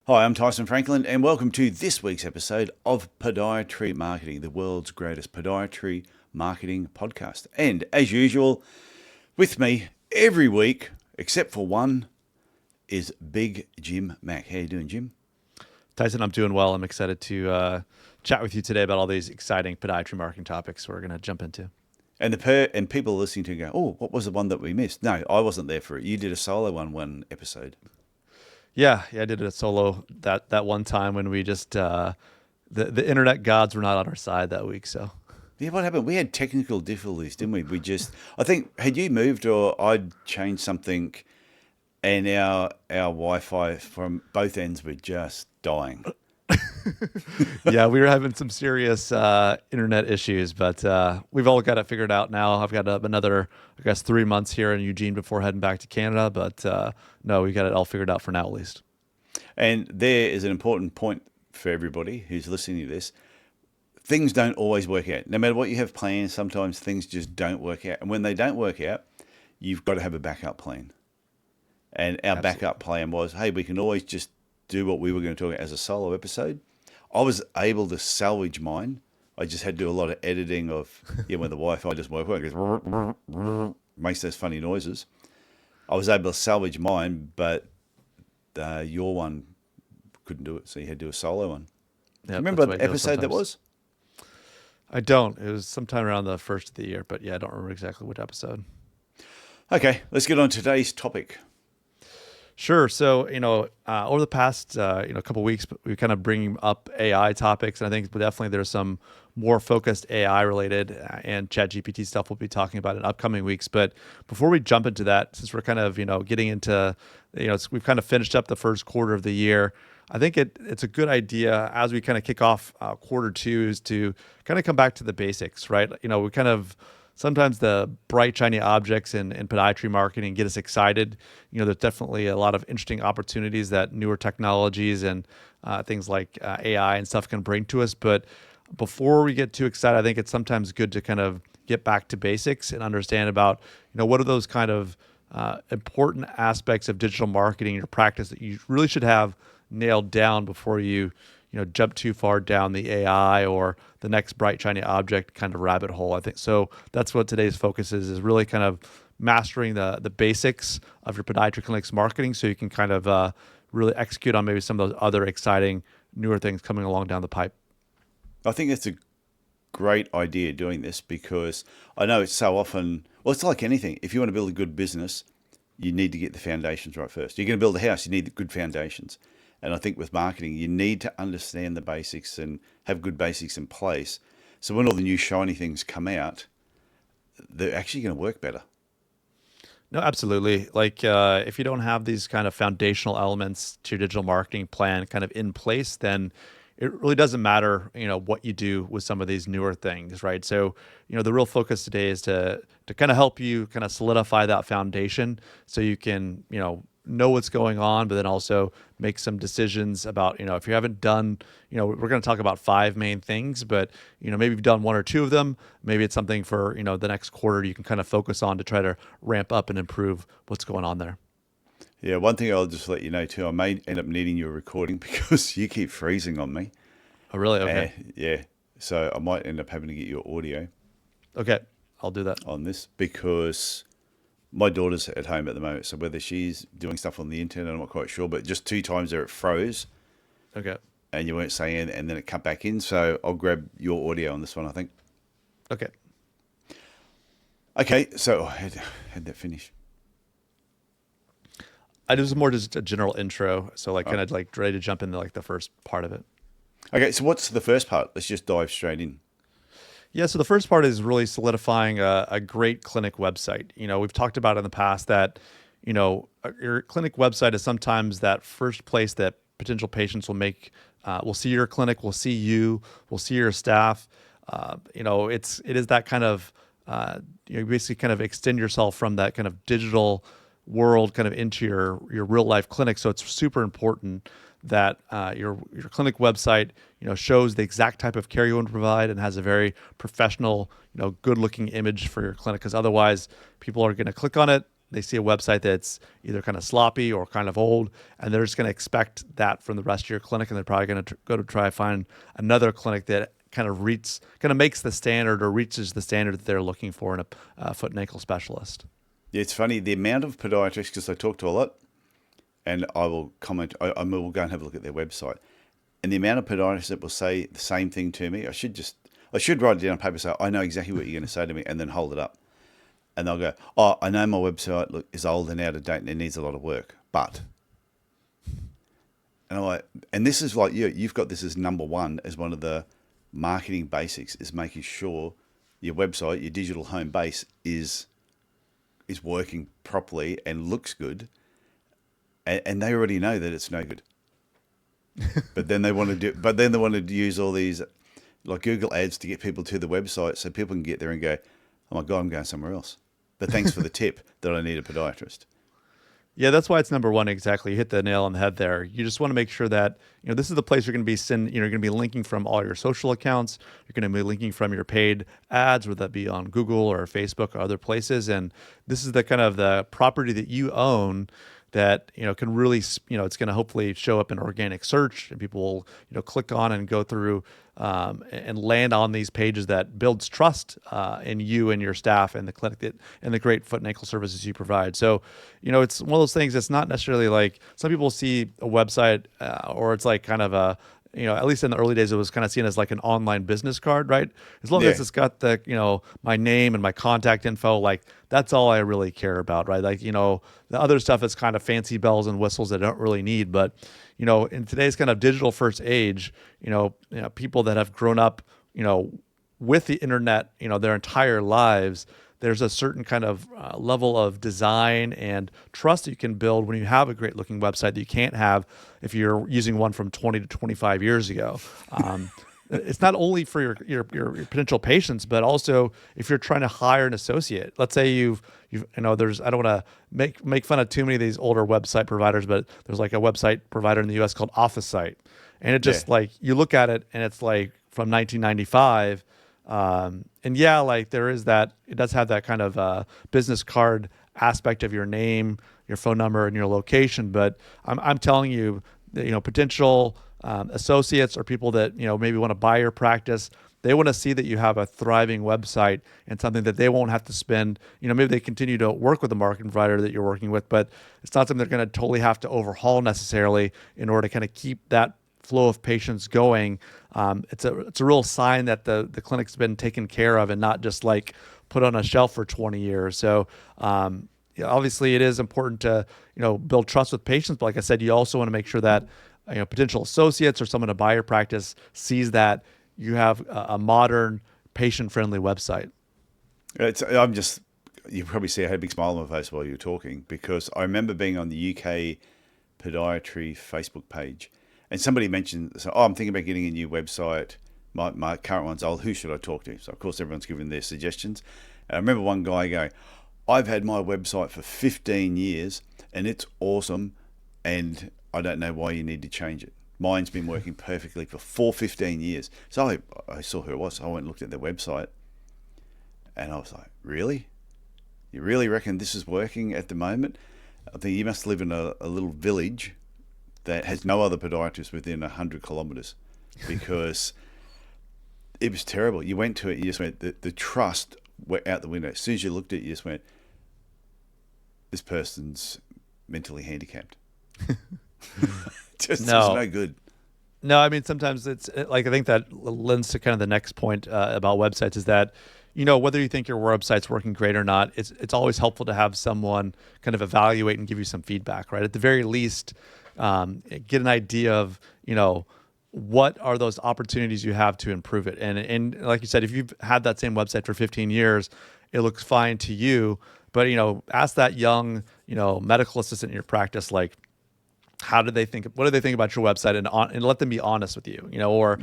Hi, I'm Tyson Franklin, and welcome to this week's episode of Podiatry Marketing, the world's greatest podiatry marketing podcast. And as usual, with me every week, except for one, is Big Jim Mack. How you doing, Jim? Tyson, I'm doing well. I'm excited to chat with you today about all these exciting podiatry marketing topics we're going to jump into. And people listening to go, oh, what was the one that we missed? No, I wasn't there for it. You did a solo one episode. Yeah, I did a solo that one time when we just the internet gods were not on our side that week. So Yeah, what happened? We had technical difficulties, didn't we? I think, had you moved or I'd changed something, and our Wi-Fi from both ends were just dying. yeah, we were having some serious internet issues, but we've all got it figured out now. I've got another, I guess, 3 months here in Eugene before heading back to Canada. But no, we got it all figured out for now, at least. And there is an important point for everybody who's listening to this. Things don't always work out. No matter what you have planned, sometimes things just don't work out. And when they don't work out, you've got to have a backup plan. And our Absolutely. backup plan was, hey, we can always just do what we were going to talk about as a solo episode. I was able to salvage mine. I just had to do a lot of editing of, when the Wi-Fi doesn't work, it goes, makes those funny noises. I was able to salvage mine, but your one couldn't do it, so you had to do a solo one. Do you Yep, remember that's the way what it goes episode that sometimes. was? I don't. It was sometime around the first of the year, but yeah, I don't remember exactly which episode. Okay, let's get on to today's topic. Sure. So, over the past, couple of weeks, we kind of bring up AI topics, and I think definitely there's some more focused AI related and Chat GPT stuff we'll be talking about in upcoming weeks. But before we jump into that, since we're kind of, getting into, we've kind of finished up the first quarter of the year. I think it's a good idea as we kind of kick off quarter two is to kind of come back to the basics, right? We kind of sometimes the bright shiny objects in podiatry marketing get us excited. There's definitely a lot of interesting opportunities that newer technologies and things like AI and stuff can bring to us. But before we get too excited, I think it's sometimes good to kind of get back to basics and understand about what are those kind of important aspects of digital marketing in your practice that you really should have nailed down before you jump too far down the AI or the next bright shiny object kind of rabbit hole. I think so. That's what today's focus is really kind of mastering the basics of your podiatry clinic's marketing, so you can kind of really execute on maybe some of those other exciting newer things coming along down the pipe. I think it's a great idea doing this because I know it's so often, well, it's like anything. If you want to build a good business, you need to get the foundations right first. You're going to build a house, you need good foundations. And I think with marketing, you need to understand the basics and have good basics in place. So when all the new shiny things come out, they're actually going to work better. No, absolutely. Like if you don't have these kind of foundational elements to your digital marketing plan kind of in place, then it really doesn't matter, what you do with some of these newer things, right? So, the real focus today is to kind of help you kind of solidify that foundation so you can, know what's going on, but then also make some decisions about, if you haven't done, we're going to talk about five main things, but, maybe you've done one or two of them. Maybe it's something for, the next quarter you can kind of focus on to try to ramp up and improve what's going on there. Yeah, one thing I'll just let you know too, I may end up needing your recording because you keep freezing on me. Oh, really? Okay. Yeah, so I might end up having to get your audio Okay. I'll do that. on this because my daughter's at home at the moment. So whether she's doing stuff on the internet, I'm not quite sure. But just two times there it froze Okay. and you weren't saying, and then it cut back in. So I'll grab your audio on this one, I think. Okay. Okay, so I had that finish. I do some more just a general intro. So like Oh. kind of like ready to jump into like the first part of it. Okay, so what's the first part? Let's just dive straight in. Yeah, so the first part is really solidifying a great clinic website. We've talked about in the past that, your clinic website is sometimes that first place that potential patients will see your clinic, will see you, will see your staff. It is that kind of, you basically kind of extend yourself from that kind of digital world kind of into your real life clinic. So it's super important that your clinic website shows the exact type of care you want to provide and has a very professional good looking image for your clinic, because otherwise people are going to click on it, they see a website that's either kind of sloppy or kind of old, and they're just going to expect that from the rest of your clinic, and they're probably going to go to try to find another clinic that kind of makes the standard or reaches the standard that they're looking for in a foot and ankle specialist. Yeah, it's funny, the amount of podiatrists, because I talk to a lot, and I will comment, I will go and have a look at their website. And the amount of podiatrists that will say the same thing to me, I should write it down on paper, so I know exactly what you're going to say to me, and then hold it up. And they'll go, oh, I know my website is old and out of date and it needs a lot of work, but. And I'm like, and this is like, you've got this as number one, as one of the marketing basics, is making sure your website, your digital home base is working properly and looks good. And they already know that it's no good. But then they want to use all these like Google ads to get people to the website so people can get there and go, oh my God, I'm going somewhere else. But thanks for the tip that I need a podiatrist. Yeah, that's why it's number one. Exactly. You hit the nail on the head there. You just want to make sure that, this is the place you're going to be you're going to be linking from all your social accounts. You're going to be linking from your paid ads, whether that be on Google or Facebook or other places. And this is the kind of the property that you own that, can really, it's going to hopefully show up in organic search, and people will, click on and go through and land on these pages that builds trust in you and your staff and the clinic and the great foot and ankle services you provide. So, it's one of those things that's not necessarily like some people see a website or it's like kind of a, at least in the early days, it was kind of seen as like an online business card, right? As long as it's got the, my name and my contact info, like that's all I really care about, right? Like, the other stuff is kind of fancy bells and whistles that I don't really need. But, in today's kind of digital first age, people that have grown up, with the internet, their entire lives, there's a certain kind of level of design and trust that you can build when you have a great looking website that you can't have if you're using one from 20 to 25 years ago. It's not only for your potential patients, but also if you're trying to hire an associate. Let's say I don't want to make fun of too many of these older website providers, but there's like a website provider in the US called OfficeSite. And it just like, you look at it and it's like from 1995. And yeah, like there is that, it does have that kind of business card aspect of your name, your phone number, and your location. But I'm telling you, that, potential associates or people that, maybe want to buy your practice, they want to see that you have a thriving website and something that they won't have to spend, maybe they continue to work with the marketing provider that you're working with, but it's not something they're going to totally have to overhaul necessarily in order to kind of keep that flow of patients going. It's a real sign that the clinic's been taken care of and not just like put on a shelf for 20 years. So obviously it is important to build trust with patients, but like I said, you also want to make sure that potential associates or someone to buy your practice sees that you have a modern, patient-friendly website. You probably see I had a big smile on my face while you were talking, because I remember being on the UK Podiatry Facebook page. And somebody mentioned, I'm thinking about getting a new website. My current one's old. Who should I talk to? So, of course, everyone's giving their suggestions. And I remember one guy going, I've had my website for 15 years and it's awesome. And I don't know why you need to change it. Mine's been working perfectly for 15 years. So I saw who it was. So I went and looked at their website. And I was like, really? You really reckon this is working at the moment? I think you must live in a little village that has no other podiatrist within 100 kilometers, because it was terrible. You went to it, you just went, the trust went out the window. As soon as you looked at it, you just went, this person's mentally handicapped. It's no good. No, I mean, sometimes it's like, I think that lends to kind of the next point about websites is that, whether you think your website's working great or not, it's always helpful to have someone kind of evaluate and give you some feedback, right? At the very least, get an idea of, what are those opportunities you have to improve it. And like you said, if you've had that same website for 15 years, it looks fine to you, but, ask that young, medical assistant in your practice, like, what do they think about your website, and let them be honest with you, or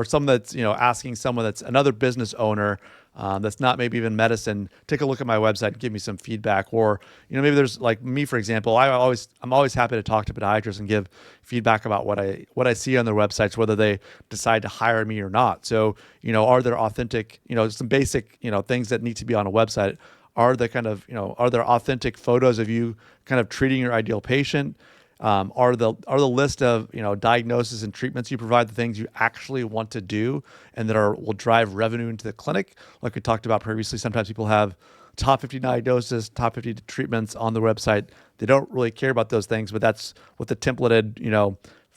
someone that's, asking someone that's another business owner, that's not maybe even medicine, take a look at my website and give me some feedback. Or, maybe there's like me, for example, I'm always happy to talk to podiatrists and give feedback about what I see on their websites, whether they decide to hire me or not. So, are there authentic, some basic, things that need to be on a website. Are the kind of, are there authentic photos of you kind of treating your ideal patient? Are the list of diagnoses and treatments you provide the things you actually want to do and that will drive revenue into the clinic? Like we talked about previously, sometimes people have top 50 diagnoses, top 50 treatments on the website. They don't really care about those things, but that's what the templated,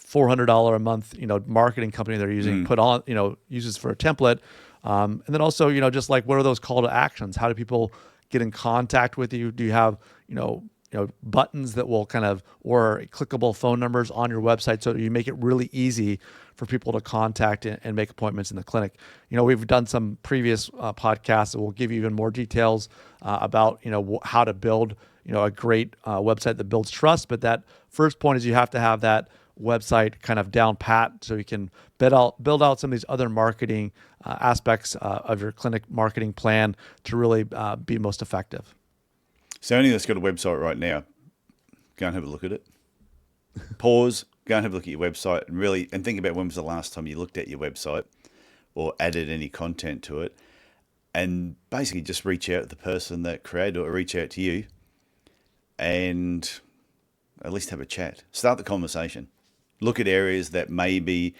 $400 a month, marketing company they're using put on, uses for a template. And then also, just like, what are those call to actions? How do people get in contact with you? Do you have, buttons that will or clickable phone numbers on your website so that you make it really easy for people to contact and make appointments in the clinic? We've done some previous podcasts that will give you even more details about, how to build, a great website that builds trust. But that first point is you have to have that website kind of down pat so you can build out some of these other marketing aspects of your clinic marketing plan to really be most effective. So anyone that's got a website right now, go and have a look at it. Pause, go and have a look at your website and think about when was the last time you looked at your website or added any content to it, and basically just reach out to the person that created it or reach out to you and at least have a chat. Start the conversation. Look at areas that maybe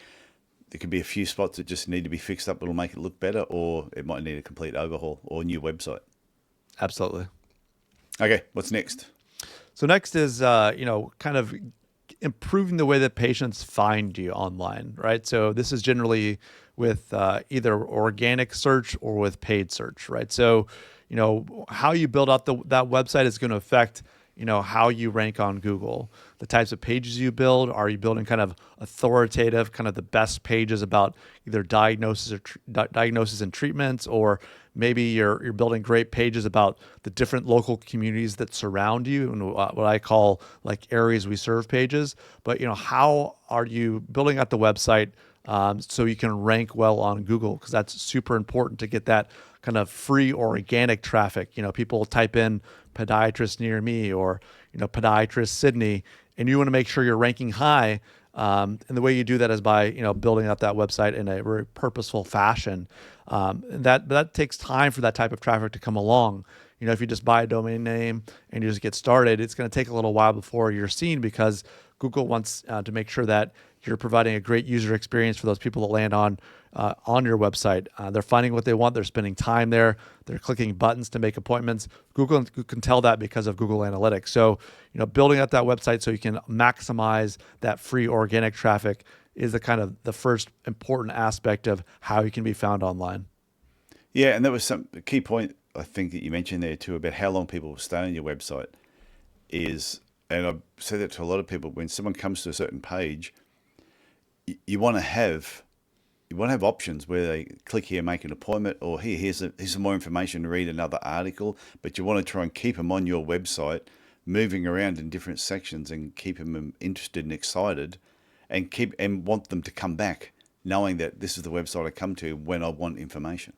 there could be a few spots that just need to be fixed up that'll make it look better, or it might need a complete overhaul or new website. Absolutely. Okay, what's next? So next is, kind of improving the way that patients find you online, right? So this is generally with either organic search or with paid search, right? So, how you build out that website is going to affect, how you rank on Google. The types of pages you build. Are you building kind of authoritative, kind of the best pages about either diagnosis and treatments, or maybe you're building great pages about the different local communities that surround you and what I call like areas we serve pages. But how are you building out the website so you can rank well on Google? Because that's super important to get that kind of free organic traffic. People type in podiatrist near me or podiatrist Sydney, and you want to make sure you're ranking high. And the way you do that is by building out that website in a very purposeful fashion. And that takes time for that type of traffic to come along. If you just buy a domain name and you just get started, it's going to take a little while before you're seen, because Google wants to make sure that you're providing a great user experience for those people that land on your website. They're finding what they want. They're spending time there. They're clicking buttons to make appointments. Google can tell that because of Google Analytics. So, building out that website so you can maximize that free organic traffic is the first important aspect of how you can be found online. Yeah, and there was a key point I think that you mentioned there too about how long people will stay on your website is, and I've said that to a lot of people, when someone comes to a certain page, you want to have options where they click here, make an appointment, or here's some more information to read another article. But you want to try and keep them on your website, moving around in different sections, and keep them interested and excited, and want them to come back, knowing that this is the website I come to when I want information.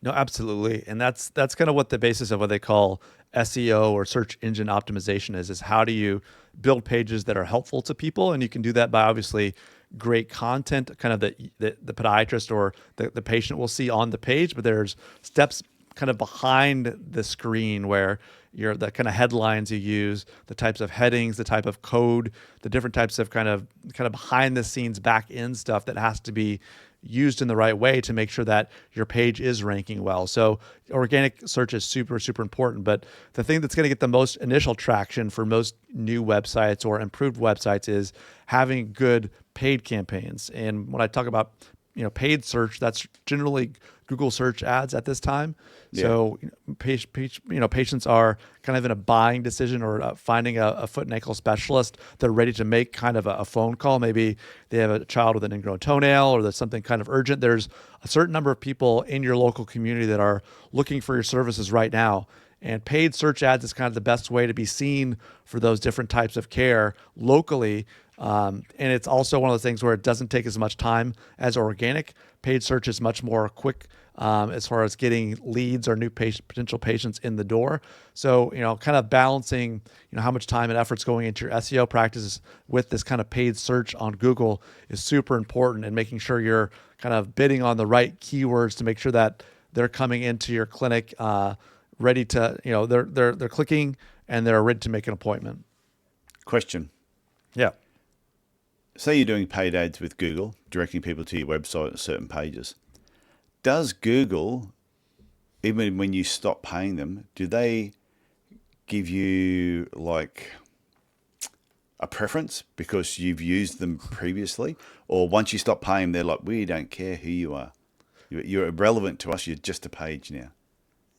No, absolutely. And that's kind of what the basis of what they call SEO or search engine optimization is how do you build pages that are helpful to people? And you can do that by obviously great content, kind of the podiatrist or the patient will see on the page, but there's steps kind of behind the screen where the kind of headlines you use, the types of headings, the type of code, the different types of kind of behind the scenes back end stuff that has to be used in the right way to make sure that your page is ranking well. So organic search is super, super important. But the thing that's going to get the most initial traction for most new websites or improved websites is having good paid campaigns. And when I talk about paid search, that's generally Google search ads at this time. Yeah. So patients are kind of in a buying decision or finding a foot and ankle specialist. They're ready to make kind of a phone call. Maybe they have a child with an ingrown toenail, or there's something kind of urgent. There's a certain number of people in your local community that are looking for your services right now. And paid search ads is kind of the best way to be seen for those different types of care locally. And it's also one of those things where it doesn't take as much time as organic. Paid search is much more quick as far as getting leads or new potential patients in the door. So, kind of balancing, how much time and effort's going into your SEO practices with this kind of paid search on Google is super important, and making sure you're kind of bidding on the right keywords to make sure that they're coming into your clinic ready to, they're clicking and they're ready to make an appointment. Question. Yeah. Say you're doing paid ads with Google, directing people to your website and certain pages. Does Google, even when you stop paying them, do they give you like a preference because you've used them previously? Or once you stop paying them, they're like, we don't care who you are. You're irrelevant to us. You're just a page now.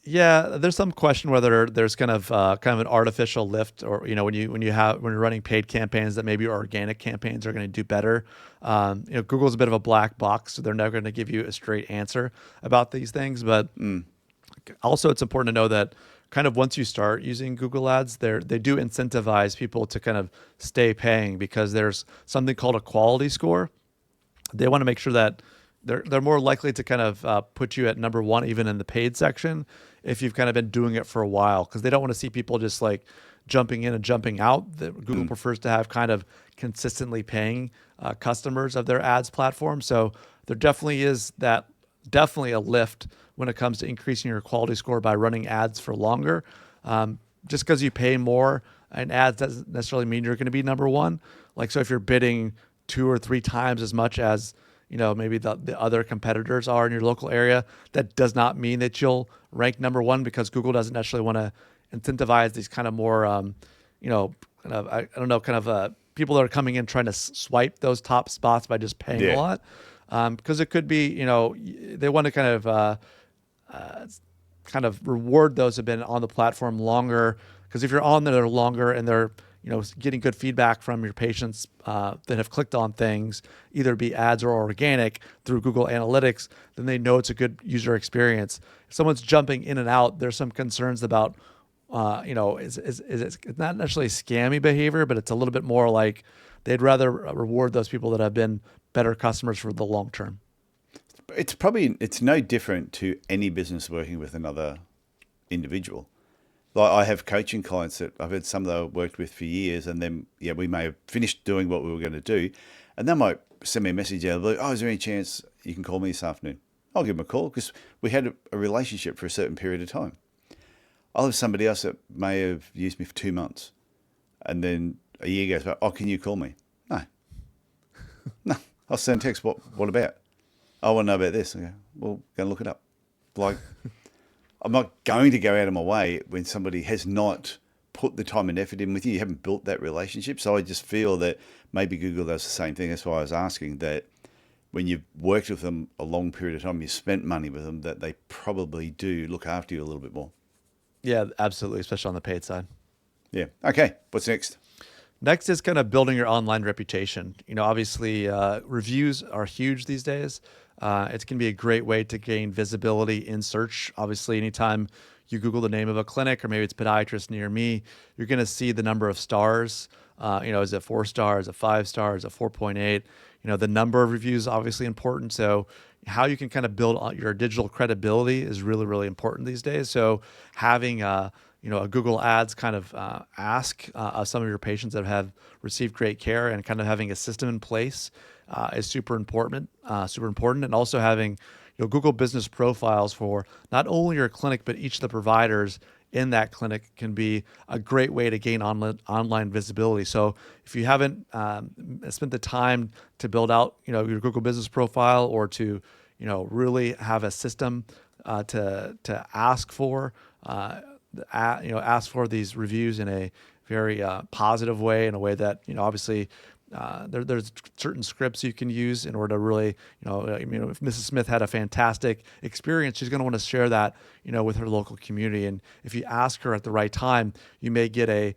Yeah, there's some question whether there's kind of an artificial lift, or when you're running paid campaigns that maybe organic campaigns are going to do better. Google's a bit of a black box, so they're never going to give you a straight answer about these things. But also, it's important to know that kind of once you start using Google Ads, they do incentivize people to kind of stay paying, because there's something called a quality score. They want to make sure that they're more likely to kind of put you at number one, even in the paid section, if you've kind of been doing it for a while, because they don't want to see people just like jumping in and jumping out. Google prefers to have kind of consistently paying customers of their ads platform. So there definitely is definitely a lift when it comes to increasing your quality score by running ads for longer. Just because you pay more in ads doesn't necessarily mean you're going to be number one. Like, so if you're bidding 2 or 3 times as much as maybe the other competitors are in your local area, that does not mean that you'll rank number one, because Google doesn't necessarily want to incentivize these kind of more, people that are coming in trying to swipe those top spots by just paying a lot. Because it could be, they want to kind of reward those who've been on the platform longer. Because if you're on there longer and they're getting good feedback from your patients that have clicked on things, either be ads or organic through Google Analytics, then they know it's a good user experience. If someone's jumping in and out, there's some concerns about, it's not necessarily scammy behavior, but it's a little bit more like they'd rather reward those people that have been better customers for the long term. It's no different to any business working with another individual. Like, I have coaching clients that I've had some that I've worked with for years, and then we may have finished doing what we were going to do, and they might send me a message out like, is there any chance you can call me this afternoon? I'll give them a call, because we had a relationship for a certain period of time. I'll have somebody else that may have used me for 2 months, and then a year goes by. Can you call me? No. I'll send a text. What about? I want to know about this. Okay, well, go and look it up. Like, I'm not going to go out of my way when somebody has not put the time and effort in with you. You haven't built that relationship. So I just feel that maybe Google does the same thing. That's why I was asking, that when you've worked with them a long period of time, you spent money with them, that they probably do look after you a little bit more. Yeah, absolutely, especially on the paid side. Yeah. Okay. What's next? Next is kind of building your online reputation. Obviously, reviews are huge these days. It's going to be a great way to gain visibility in search. Obviously, anytime you Google the name of a clinic, or maybe it's podiatrist near me, you're going to see the number of stars. Is it 4 stars, a 5 stars, a 4.8? The number of reviews is obviously important. So how you can kind of build your digital credibility is really, really important these days. So having a Google Ads kind of ask of some of your patients that have received great care, and kind of having a system in place is super important. And also having Google business profiles for not only your clinic, but each of the providers in that clinic can be a great way to gain online visibility. So if you haven't spent the time to build out your Google business profile, or to really have a system to ask for these reviews in a very positive way, in a way that obviously there's certain scripts you can use in order to really, if Mrs. Smith had a fantastic experience, she's going to want to share that, with her local community. And if you ask her at the right time, you may get a,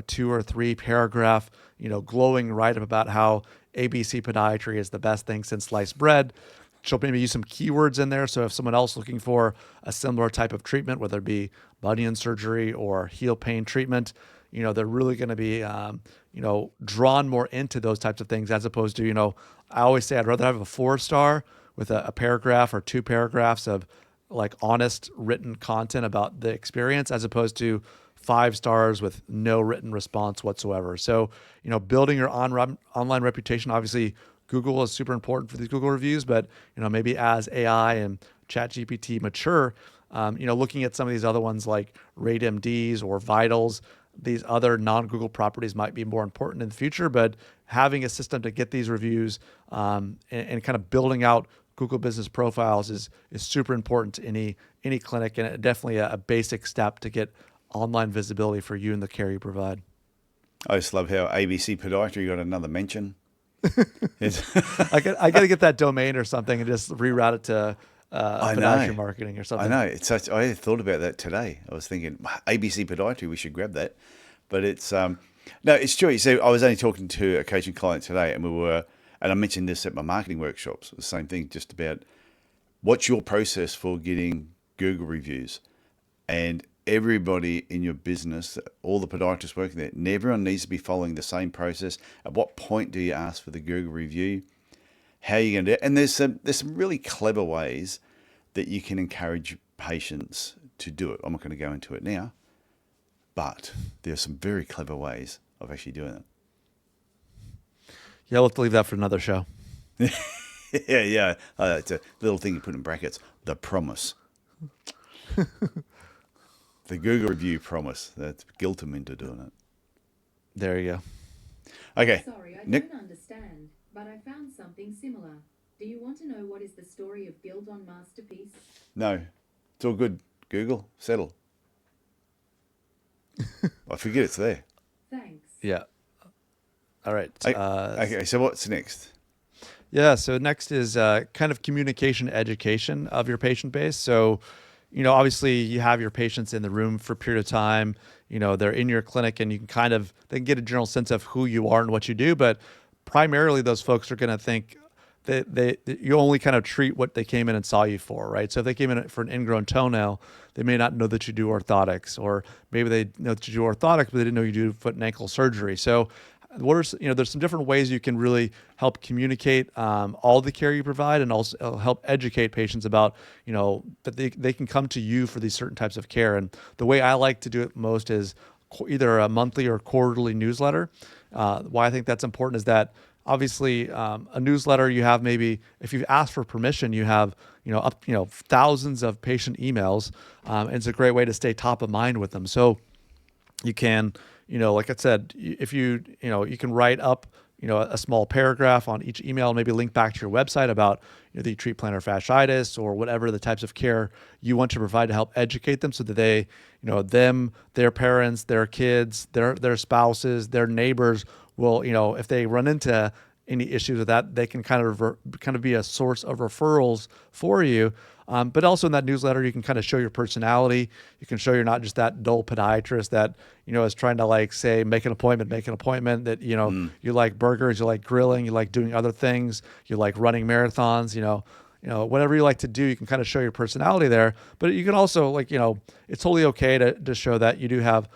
2 or 3 paragraph, glowing write-up about how ABC Podiatry is the best thing since sliced bread. She'll maybe use some keywords in there. So if someone else looking for a similar type of treatment, whether it be bunion surgery or heel pain treatment, they're really going to be, drawn more into those types of things, as opposed to, I always say I'd rather have a 4-star with a paragraph or 2 paragraphs of like honest written content about the experience, as opposed to 5 stars with no written response whatsoever. So, building your online reputation, obviously Google is super important for these Google reviews, but maybe as AI and Chat GPT mature, Looking at some of these other ones like RateMDs or Vitals, these other non-Google properties might be more important in the future, but having a system to get these reviews and kind of building out Google business profiles is super important to any clinic, and definitely a basic step to get online visibility for you and the care you provide. I just love how ABC Podiatry got another mention. I got to get that domain or something and just reroute it to I Podiatry know. Marketing or I something. know. I thought about that today. I was thinking ABC Podiatry. We should grab that. But it's no, it's true. So I was only talking to a coaching client today, and and I mentioned this at my marketing workshops. The same thing, just about what's your process for getting Google reviews, and everybody in your business, all the podiatrists working there, and everyone needs to be following the same process. At what point do you ask for the Google review? How are you going to do it? And there's some really clever ways that you can encourage patients to do it. I'm not going to go into it now, but there's some very clever ways of actually doing it. Yeah, we'll have to leave that for another show. Yeah. It's a little thing you put in brackets. The promise. The Google review promise. That's guilt them into doing it. There you go. Okay. Sorry, I Nick. don't understand, but I found something similar. Do you want to know what is the story of Guild on Masterpiece? No. It's all good. Google. Settle. I forget it's there. Thanks. Yeah. All right. Okay, so what's next? Yeah. So next is kind of communication education of your patient base. So, obviously you have your patients in the room for a period of time. They're in your clinic, and you can they can get a general sense of who you are and what you do. But primarily, those folks are going to think that you only kind of treat what they came in and saw you for, right? So if they came in for an ingrown toenail, they may not know that you do orthotics, or maybe they know that you do orthotics, but they didn't know you do foot and ankle surgery. So there's some different ways you can really help communicate all the care you provide, and also help educate patients about, that they can come to you for these certain types of care. And the way I like to do it most is either a monthly or quarterly newsletter. Why I think that's important is that obviously a newsletter, you have, maybe if you've asked for permission, you have thousands of patient emails, and it's a great way to stay top of mind with them. So you can, like I said, if you can write up, a small paragraph on each email, and maybe link back to your website about that you treat plantar fasciitis or whatever the types of care you want to provide to help educate them, so that they, their parents, their kids, their spouses, their neighbors will, if they run into any issues with that, they can kind of be a source of referrals for you. But also in that newsletter, you can kind of show your personality. You can show you're not just that dull podiatrist that, is trying to say, make an appointment, that, you like burgers, you like grilling, you like doing other things, you like running marathons, whatever you like to do, you can kind of show your personality there. But you can also it's totally okay to show that you do have,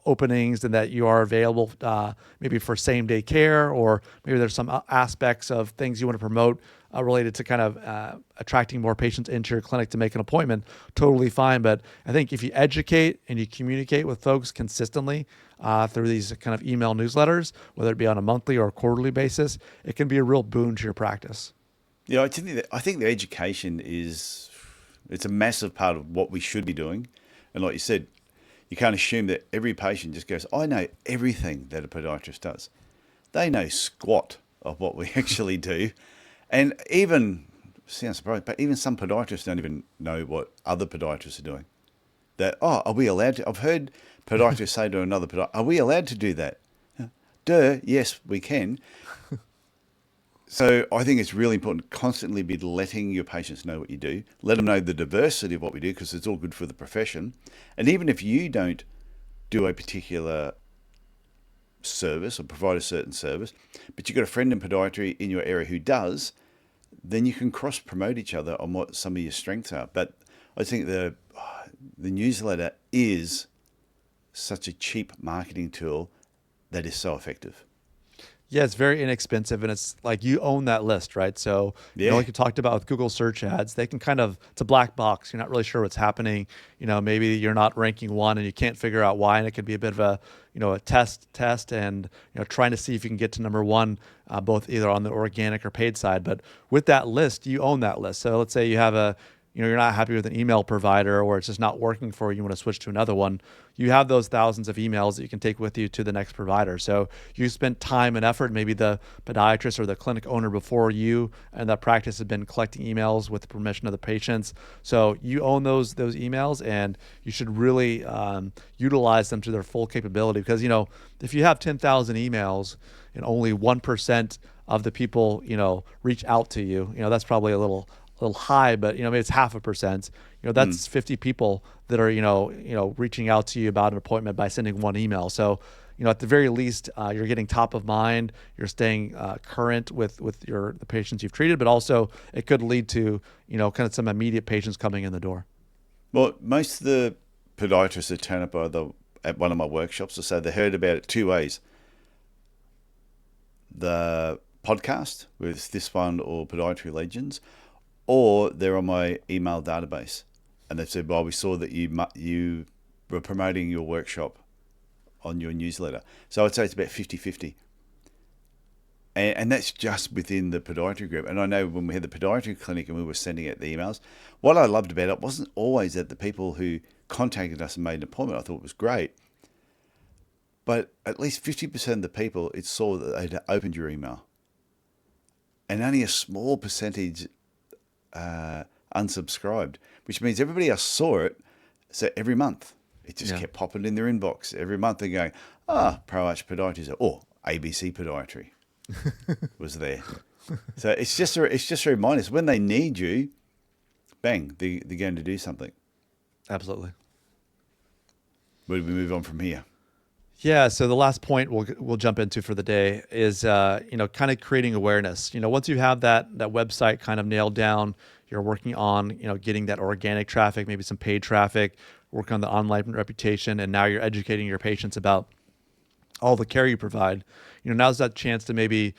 openings, and that you are available maybe for same day care, or maybe there's some aspects of things you want to promote related to kind of attracting more patients into your clinic to make an appointment. Totally fine. But I think if you educate and you communicate with folks consistently through these kind of email newsletters, whether it be on a monthly or quarterly basis, it can be a real boon to your practice. I think the education it's a massive part of what we should be doing. And like you said, you can't assume that every patient just goes, I know everything that a podiatrist does. They know squat of what we actually do. And even, sounds surprised, but even some podiatrists don't even know what other podiatrists are doing. That, are we allowed to? I've heard podiatrists say to another podiatrist, are we allowed to do that? Duh, yes, we can. So I think it's really important to constantly be letting your patients know what you do. Let them know the diversity of what we do, because it's all good for the profession. And even if you don't do a particular service or provide a certain service, but you've got a friend in podiatry in your area who does, then you can cross-promote each other on what some of your strengths are. But I think the newsletter is such a cheap marketing tool that is so effective. Yeah, it's very inexpensive, and it's like you own that list, right? So, like you talked about with Google search ads, they can it's a black box. You're not really sure what's happening. Maybe you're not ranking one and you can't figure out why, and it could be a bit of a test and, trying to see if you can get to number one, both either on the organic or paid side. But with that list, you own that list. So let's say you have you're not happy with an email provider, or it's just not working for you, you want to switch to another one, you have those thousands of emails that you can take with you to the next provider. So you spent time and effort, maybe the podiatrist or the clinic owner before you and that practice has been collecting emails with the permission of the patients. So you own those emails, and you should really utilize them to their full capability. Because, if you have 10,000 emails and only 1% of the people, reach out to you, that's probably a little high, but maybe it's 0.5%. That's 50 people that are reaching out to you about an appointment by sending one email. So at the very least, you're getting top of mind, you're staying current with the patients you've treated, but also it could lead to kind of some immediate patients coming in the door. Well, most of the podiatrists that turn up at one of my workshops will say they heard about it two ways: the podcast with this one or Podiatry Legends, or they're on my email database, and they've said, well, we saw that you were promoting your workshop on your newsletter. So I'd say it's about 50-50. And that's just within the podiatry group. And I know when we had the podiatry clinic and we were sending out the emails, what I loved about it wasn't always that the people who contacted us and made an appointment, I thought it was great. But at least 50% of the people, it saw that they'd opened your email. And only a small percentage unsubscribed, which means everybody else saw it. So every month, it just kept popping in their inbox. Every month they're going, Pro Arch Podiatry, or ABC Podiatry was there. So it's just a reminder. When they need you, bang, they're going to do something. Absolutely. Where do we move on from here? Yeah. So the last point we'll jump into for the day is, kind of creating awareness. Once you have that website kind of nailed down, you're working on, getting that organic traffic, maybe some paid traffic, working on the online reputation, and now you're educating your patients about all the care you provide. Now's that chance to maybe,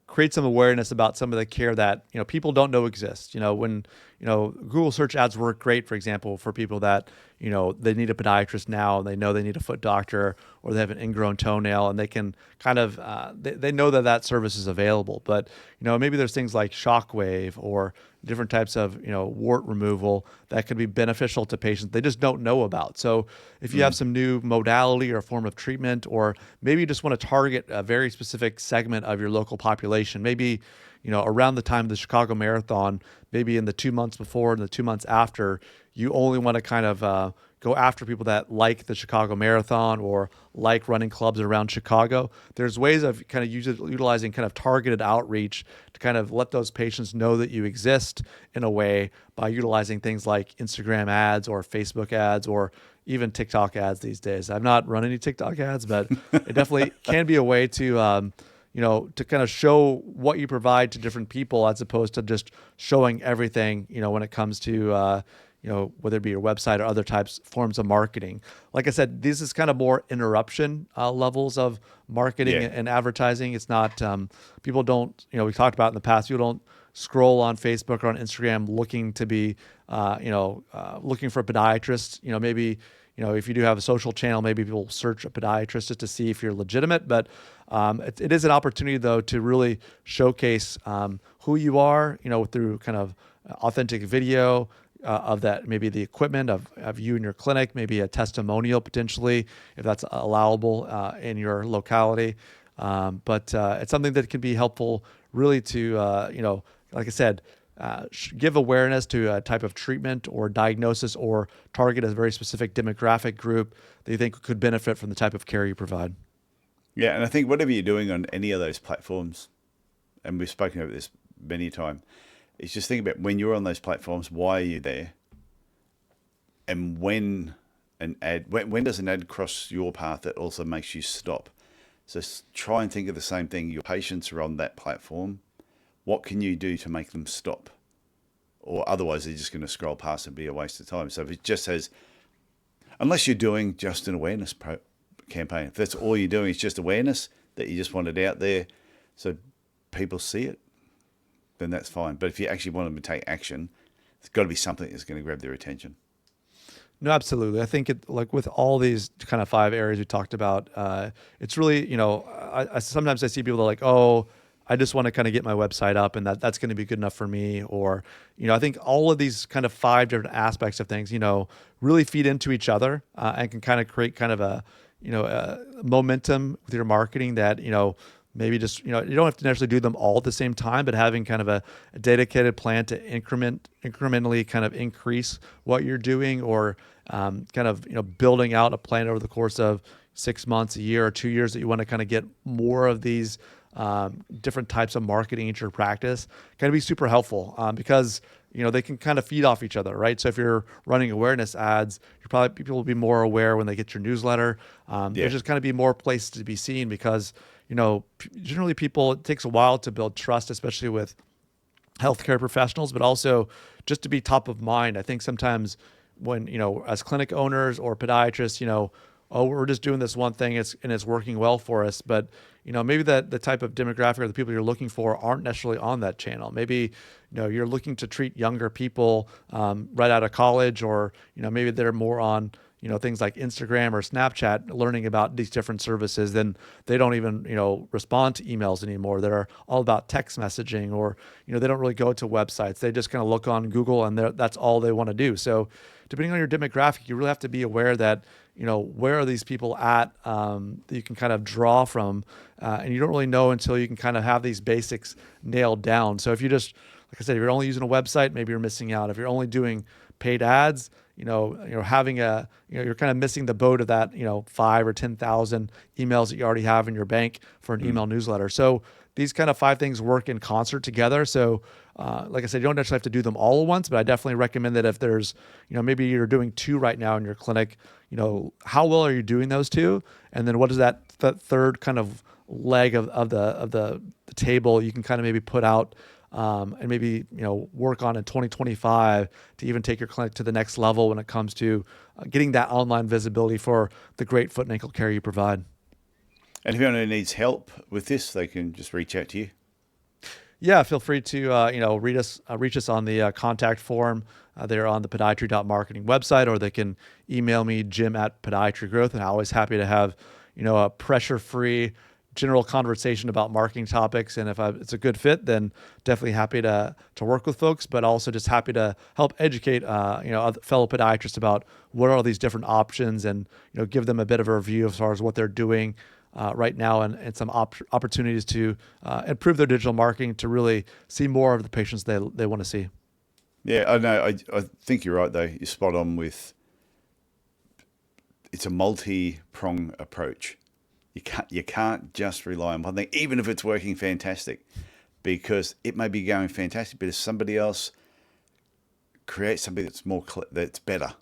create some awareness about some of the care that, people don't know exists. When, Google search ads work great, for example, for people that, they need a podiatrist now, and they know they need a foot doctor, or they have an ingrown toenail, and they can kind of, they know that service is available. But, maybe there's things like Shockwave or different types of, wart removal that could be beneficial to patients they just don't know about. So if you have some new modality or form of treatment, or maybe you just want to target a very specific segment of your local population, maybe, around the time of the Chicago Marathon, maybe in the 2 months before and the 2 months after, you only want to kind of go after people that like the Chicago Marathon or like running clubs around Chicago. There's ways of kind of utilizing kind of targeted outreach to kind of let those patients know that you exist in a way by utilizing things like Instagram ads or Facebook ads or even TikTok ads these days. I've not run any TikTok ads, but it definitely can be a way to, to kind of show what you provide to different people, as opposed to just showing everything, when it comes to, whether it be your website or other forms of marketing. Like I said, this is kind of more interruption levels of marketing and advertising. It's not, people don't, we talked about in the past, people don't scroll on Facebook or on Instagram looking to be, looking for a podiatrist. Maybe, if you do have a social channel, maybe people search a podiatrist just to see if you're legitimate. But it is an opportunity, though, to really showcase who you are, through kind of authentic video, of that, maybe the equipment of you and your clinic, maybe a testimonial potentially, if that's allowable in your locality. But it's something that can be helpful really to, like I said, give awareness to a type of treatment or diagnosis, or target a very specific demographic group that you think could benefit from the type of care you provide. Yeah, and I think whatever you're doing on any of those platforms, and we've spoken about this many times, is just think about when you're on those platforms, why are you there? And when does an ad cross your path that also makes you stop? So try and think of the same thing. Your patients are on that platform. What can you do to make them stop? Or otherwise they're just going to scroll past and be a waste of time. So if it just says, unless you're doing just an awareness campaign, if that's all you're doing is just awareness, that you just want it out there so people see it, then that's fine. But if you actually want them to take action, it's got to be something that's going to grab their attention. No, absolutely. I think like with all these kind of 5 areas we talked about, it's really, I sometimes I see people that are like, oh, I just want to kind of get my website up, and that's going to be good enough for me. Or, I think all of these kind of 5 different aspects of things, really feed into each other, and can kind of create kind of a momentum with your marketing that, maybe just, you don't have to necessarily do them all at the same time, but having kind of a dedicated plan to incrementally kind of increase what you're doing, or kind of, building out a plan over the course of 6 months, a year, or 2 years that you want to kind of get more of these different types of marketing into your practice can be super helpful, because they can kind of feed off each other, right? So if you're running awareness ads, people will be more aware when they get your newsletter. There's just kind of be more places to be seen, because generally it takes a while to build trust, especially with healthcare professionals, but also just to be top of mind. I think sometimes when, as clinic owners or podiatrists, oh, we're just doing this one thing, and it's working well for us. But, maybe the type of demographic or the people you're looking for aren't necessarily on that channel. Maybe, you're looking to treat younger people right out of college, or, maybe they're more on, things like Instagram or Snapchat, learning about these different services. Then they don't even, respond to emails anymore that are all about text messaging, or, they don't really go to websites. They just kind of look on Google, and that's all they want to do. So depending on your demographic, you really have to be aware that, where are these people at, that you can kind of draw from, and you don't really know until you can kind of have these basics nailed down. So if you just, like I said, if you're only using a website, maybe you're missing out. If you're only doing paid ads, you're kind of missing the boat of that, 5 or 10,000 emails that you already have in your bank for an email newsletter. So these kind of 5 things work in concert together. So, like I said, you don't necessarily have to do them all at once, but I definitely recommend that if there's, maybe you're doing 2 right now in your clinic, how well are you doing those 2? And then what is that third kind of leg of the table you can kind of maybe put out, and maybe, work on in 2025 to even take your clinic to the next level when it comes to getting that online visibility for the great foot and ankle care you provide. And if anyone needs help with this, they can just reach out to you. Yeah, feel free to reach us on the contact form there on the podiatry.marketing website, or they can email me, Jim@podiatrygrowth, and I'm always happy to have a pressure-free general conversation about marketing topics. And if it's a good fit, then definitely happy to work with folks, but also just happy to help educate other fellow podiatrists about what are all these different options, and give them a bit of a review as far as what they're doing right now, and some opportunities to improve their digital marketing to really see more of the patients they want to see. Yeah, I know. I think you're right, though. You're spot on with, it's a multi-prong approach. You can't just rely on one thing, even if it's working fantastic, because it may be going fantastic, but if somebody else creates something that's better,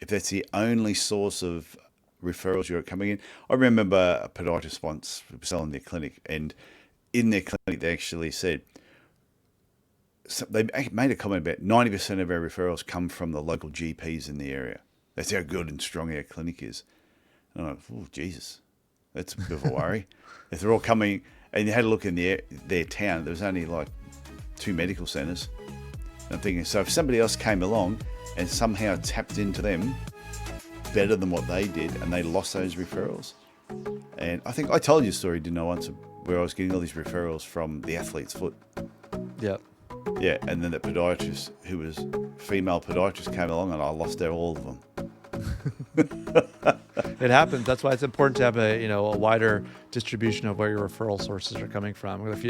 if that's the only source of referrals you're coming in. I remember a podiatrist once selling their clinic, and in their clinic they actually said, they made a comment about 90% of our referrals come from the local GPs in the area. That's how good and strong our clinic is. And I'm like, oh, Jesus, that's a bit of a worry. If they're all coming, and you had a look in their town, there was only like 2 medical centres. And I'm thinking, so if somebody else came along and somehow tapped into them better than what they did, and they lost those referrals. And I think I told you a story, didn't I, once, where I was getting all these referrals from the athlete's foot. Yeah. Yeah, and then the podiatrist, who was female podiatrist, came along, and I lost all of them. It happens. That's why it's important to have a wider distribution of where your referral sources are coming from. If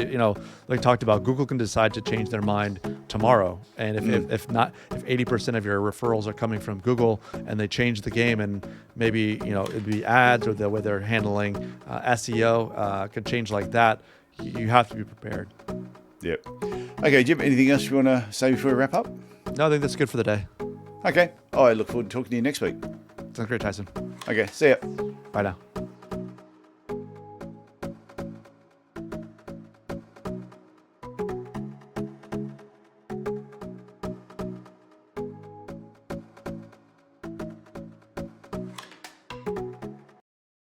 like I talked about, Google can decide to change their mind tomorrow, and if 80% of your referrals are coming from Google, and they change the game, and maybe it'd be ads, or the way they're handling SEO could change like that, you have to be prepared. Yep. Okay, Jim, anything else you want to say before we wrap up? No, I think that's good for the day. Okay. I look forward to talking to you next week. Sounds great, Tyson. Okay, see ya. Bye now.